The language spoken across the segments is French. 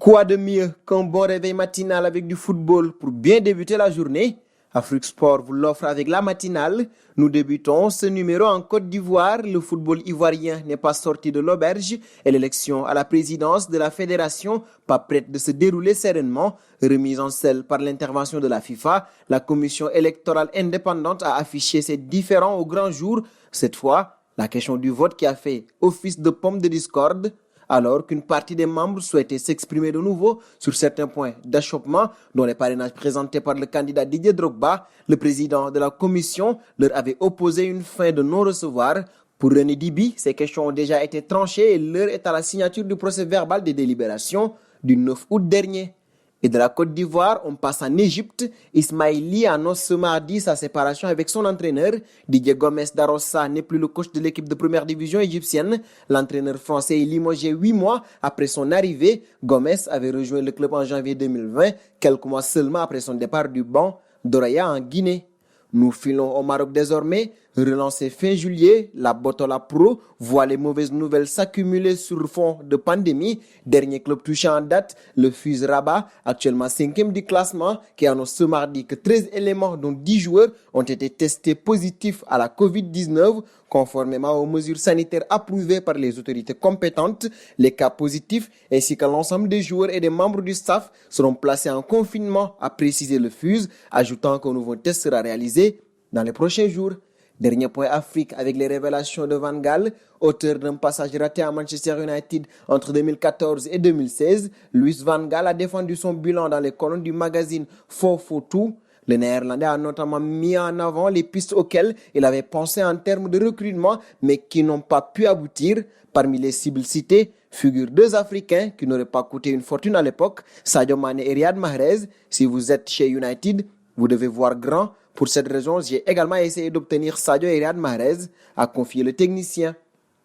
Quoi de mieux qu'un bon réveil matinal avec du football pour bien débuter la journée? Afrique Sport vous l'offre avec la matinale. Nous débutons ce numéro en Côte d'Ivoire. Le football ivoirien n'est pas sorti de l'auberge et l'élection à la présidence de la fédération, pas prête de se dérouler sereinement. Remise en selle par l'intervention de la FIFA, la commission électorale indépendante a affiché ses différends au grand jour. Cette fois, la question du vote qui a fait office de pomme de discorde, alors qu'une partie des membres souhaitait s'exprimer de nouveau sur certains points d'achoppement, dont les parrainages présentés par le candidat Didier Drogba, le président de la commission leur avait opposé une fin de non-recevoir. Pour René Dibi, ces questions ont déjà été tranchées et l'heure est à la signature du procès verbal des délibérations du 9 août dernier. Et de la Côte d'Ivoire, on passe en Égypte. Ismaïli annonce ce mardi sa séparation avec son entraîneur. Didier Gomes d'Arossa n'est plus le coach de l'équipe de première division égyptienne. L'entraîneur français est limogé 8 mois après son arrivée. Gomes avait rejoint le club en janvier 2020, quelques mois seulement après son départ du banc d'Oraya en Guinée. Nous filons au Maroc désormais. Relancé fin juillet, la Botola Pro voit les mauvaises nouvelles s'accumuler sur fond de pandémie. Dernier club touché en date, le FUS Rabat, actuellement 5e du classement, qui annonce ce mardi que 13 éléments, dont 10 joueurs, ont été testés positifs à la Covid-19. Conformément aux mesures sanitaires approuvées par les autorités compétentes, les cas positifs ainsi que l'ensemble des joueurs et des membres du staff seront placés en confinement, a précisé le FUS, ajoutant qu'un nouveau test sera réalisé dans les prochains jours. Dernier point Afrique avec les révélations de Van Gaal, auteur d'un passage raté à Manchester United entre 2014 et 2016. Louis Van Gaal a défendu son bilan dans les colonnes du magazine 442. Le Néerlandais a notamment mis en avant les pistes auxquelles il avait pensé en termes de recrutement, mais qui n'ont pas pu aboutir. Parmi les cibles citées figurent 2 Africains qui n'auraient pas coûté une fortune à l'époque, Sadio Mané et Riyad Mahrez. Si vous êtes chez United, vous devez voir grand. Pour cette raison, j'ai également essayé d'obtenir Sadio et Riyad Mahrez, a confié le technicien.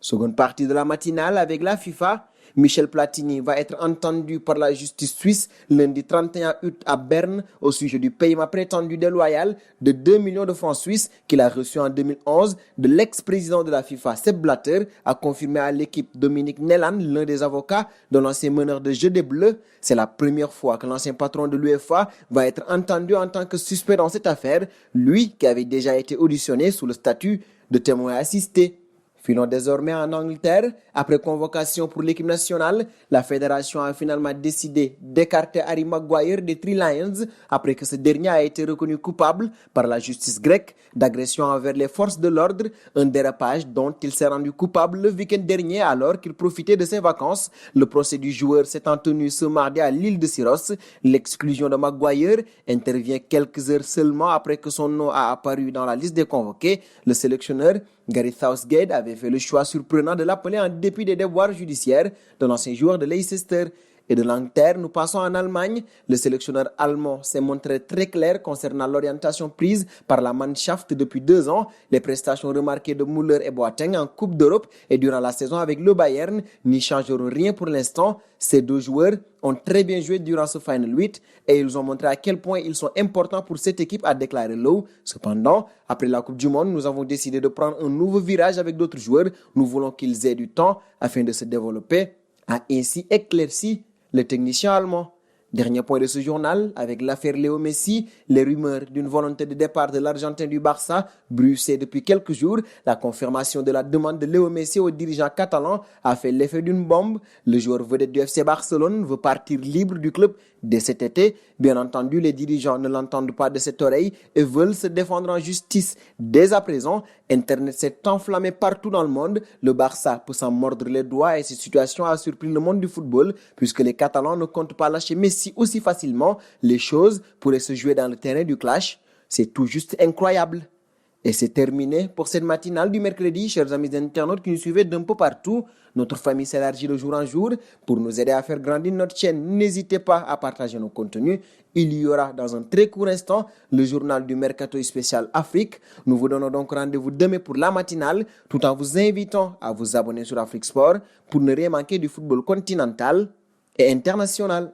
Seconde partie de la matinale avec la FIFA. Michel Platini va être entendu par la justice suisse lundi 31 août à Berne au sujet du paiement prétendu déloyal de 2 millions de francs suisses qu'il a reçu en 2011 de l'ex-président de la FIFA, Sepp Blatter, a confirmé à l'équipe Dominique Nélan, l'un des avocats de l'ancien meneur de jeu des Bleus. C'est la première fois que l'ancien patron de l'UEFA va être entendu en tant que suspect dans cette affaire, lui qui avait déjà été auditionné sous le statut de témoin assisté. Filons désormais en Angleterre. Après convocation pour l'équipe nationale, la fédération a finalement décidé d'écarter Harry Maguire des Three Lions après que ce dernier a été reconnu coupable par la justice grecque d'agression envers les forces de l'ordre, un dérapage dont il s'est rendu coupable le week-end dernier alors qu'il profitait de ses vacances. Le procès du joueur s'étant tenu ce mardi à l'île de Syros. L'exclusion de Maguire intervient quelques heures seulement après que son nom a apparu dans la liste des convoqués. Le sélectionneur Gareth Southgate avait fait le choix surprenant de l'appeler en dépit des déboires judiciaires de l'ancien joueur de Leicester. Et de l'Angleterre, nous passons en Allemagne. Le sélectionneur allemand s'est montré très clair concernant l'orientation prise par la Mannschaft depuis 2 ans. Les prestations remarquées de Müller et Boateng en Coupe d'Europe et durant la saison avec le Bayern n'y changeront rien pour l'instant. Ces 2 joueurs ont très bien joué durant ce Final 8 et ils ont montré à quel point ils sont importants pour cette équipe, a déclaré Lowe. Cependant, après la Coupe du Monde, nous avons décidé de prendre un nouveau virage avec d'autres joueurs. Nous voulons qu'ils aient du temps afin de se développer, a ainsi éclairci le technicien allemand. Dernier point de ce journal, avec l'affaire Léo Messi, les rumeurs d'une volonté de départ de l'Argentin du Barça bruissaient depuis quelques jours. La confirmation de la demande de Léo Messi aux dirigeants catalans a fait l'effet d'une bombe. Le joueur vedette du FC Barcelone veut partir libre du club dès cet été. Bien entendu, les dirigeants ne l'entendent pas de cette oreille et veulent se défendre en justice. Dès à présent, Internet s'est enflammé partout dans le monde. Le Barça peut s'en mordre les doigts et cette situation a surpris le monde du football puisque les Catalans ne comptent pas lâcher Messi aussi facilement. Les choses pourraient se jouer dans le terrain du clash. C'est tout juste incroyable. Et c'est terminé pour cette matinale du mercredi, chers amis internautes qui nous suivez d'un peu partout. Notre famille s'élargit de jour en jour. Pour nous aider à faire grandir notre chaîne, n'hésitez pas à partager nos contenus. Il y aura dans un très court instant le journal du Mercato spécial Afrique. Nous vous donnons donc rendez-vous demain pour la matinale, tout en vous invitant à vous abonner sur Afrique Sport pour ne rien manquer du football continental et international.